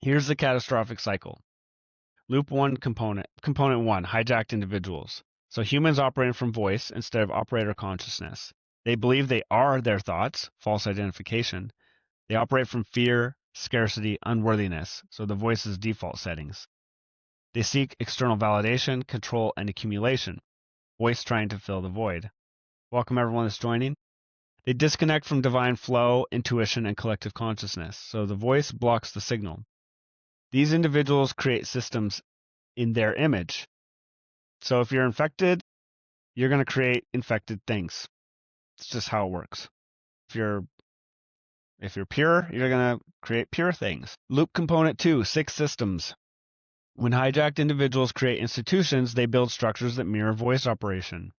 Here's the catastrophic cycle. Loop 1 component. Component 1, hijacked individuals. So humans operating from voice instead of operator consciousness. They believe they are their thoughts, false identification. They operate from fear, scarcity, unworthiness, so the voice's default settings. They seek external validation, control, and accumulation. Voice trying to fill the void. Welcome everyone that's joining. They disconnect from divine flow, intuition, and collective consciousness, so the voice blocks the signal. These individuals create systems in their image. So if you're infected, you're going to create infected things. It's just how it works. If you're pure, you're going to create pure things. Loop component 2, 6 systems. When hijacked individuals create institutions, they build structures that mirror voice operation.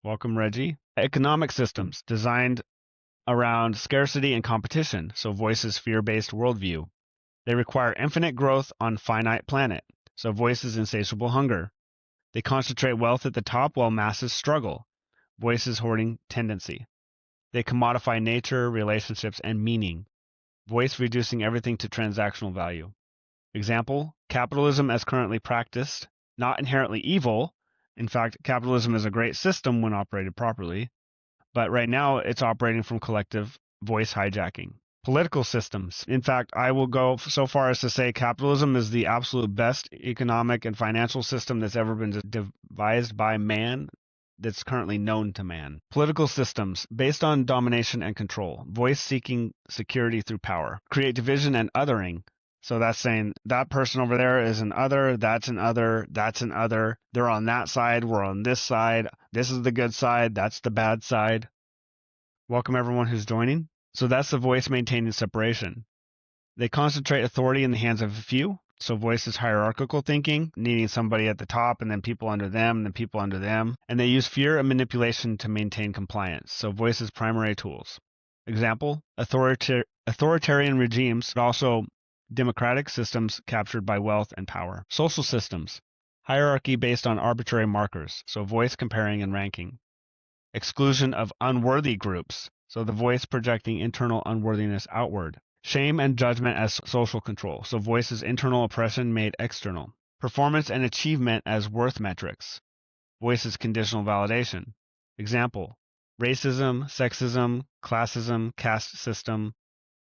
Welcome, Reggie. Economic systems designed around scarcity and competition, so voice's fear-based worldview. They require infinite growth on finite planet, so voice's insatiable hunger. They concentrate wealth at the top while masses struggle, voice's hoarding tendency. They commodify nature, relationships, and meaning, voice reducing everything to transactional value. Example, capitalism as currently practiced, not inherently evil. In fact, capitalism is a great system when operated properly, but right now it's operating from collective voice hijacking. Political systems. In fact, I will go so far as to say capitalism is the absolute best economic and financial system that's ever been devised by man that's currently known to man. Political systems based on domination and control, voice seeking security through power, create division and othering. So that's saying that person over there is an other, that's an other, that's an other. They're on that side, we're on this side. This is the good side, that's the bad side. Welcome everyone who's joining. So that's the voice maintaining separation. They concentrate authority in the hands of a few. So voice is hierarchical thinking, needing somebody at the top and then people under them and then people under them. And they use fear and manipulation to maintain compliance. So voice is primary tools. Example, authoritarian regimes, but also democratic systems captured by wealth and power. Social systems, hierarchy based on arbitrary markers. So voice comparing and ranking. Exclusion of unworthy groups. So the voice projecting internal unworthiness outward. Shame and judgment as social control. So voice is internal oppression made external. Performance and achievement as worth metrics. Voice is conditional validation. Example, racism, sexism, classism, caste system,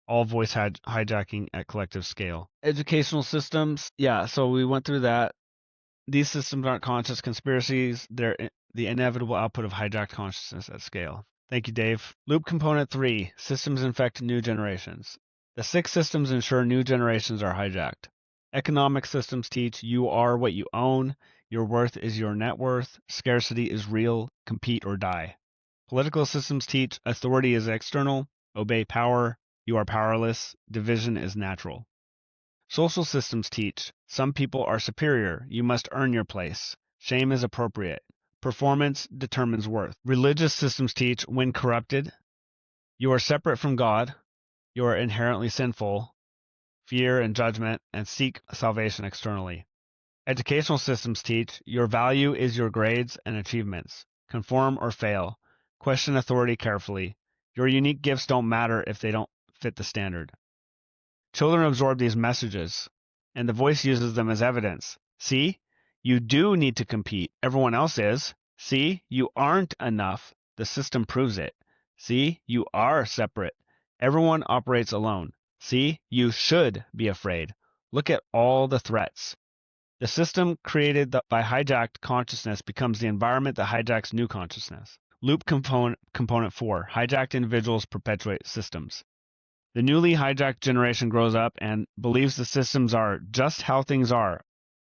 all voice hijacking at collective scale. Educational systems, yeah, so we went through that. These systems aren't conscious conspiracies. They're the inevitable output of hijacked consciousness at scale. Thank you, Dave. Loop component 3, systems infect new generations. The 6 systems ensure new generations are hijacked. Economic systems teach you are what you own, your worth is your net worth, scarcity is real, compete or die. Political systems teach authority is external, obey power, you are powerless, division is natural. Social systems teach some people are superior, you must earn your place, shame is appropriate. Performance determines worth. Religious systems teach, when corrupted, you are separate from God, you are inherently sinful, fear and judgment, and seek salvation externally. Educational systems teach, your value is your grades and achievements. Conform or fail. Question authority carefully. Your unique gifts don't matter if they don't fit the standard. Children absorb these messages, and the voice uses them as evidence. See? You do need to compete. Everyone else is. See, you aren't enough. The system proves it. See, you are separate. Everyone operates alone. See, you should be afraid. Look at all the threats. The system created by hijacked consciousness becomes the environment that hijacks new consciousness. Loop component 4, hijacked individuals perpetuate systems. The newly hijacked generation grows up and believes the systems are just how things are.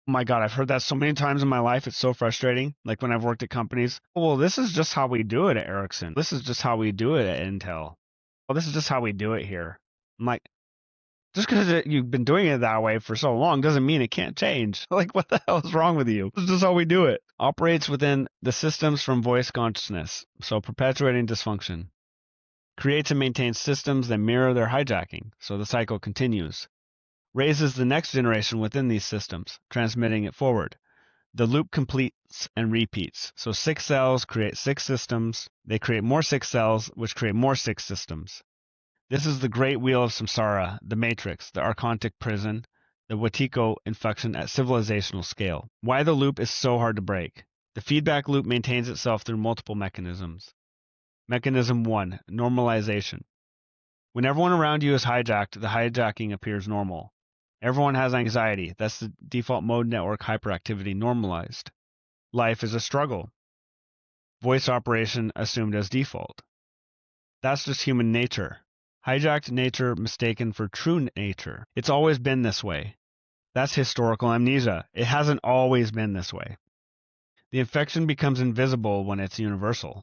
Oh my God, I've heard that so many times in my life. It's so frustrating. Like when I've worked at companies. Well, this is just how we do it at Ericsson. This is just how we do it at Intel. Well, this is just how we do it here. I'm like, just because you've been doing it that way for so long doesn't mean it can't change. Like, what the hell is wrong with you? This is just how we do it. Operates within the systems from voice consciousness, so perpetuating dysfunction. Creates and maintains systems that mirror their hijacking, so the cycle continues. Raises the next generation within these systems, transmitting it forward. The loop completes and repeats. So 6 cells create 6 systems. They create more 6 cells, which create more 6 systems. This is the great wheel of samsara, the matrix, the archontic prison. the Wateco infection at civilizational scale. Why the loop is so hard to break. The feedback loop maintains itself through multiple mechanisms. Mechanism 1, normalization. When everyone around you is hijacked, the hijacking appears normal. Everyone has anxiety. That's the default mode network hyperactivity normalized. Life is a struggle. Voice operation assumed as default. That's just human nature. Hijacked nature mistaken for true nature. It's always been this way. That's historical amnesia. It hasn't always been this way. The infection becomes invisible when it's universal.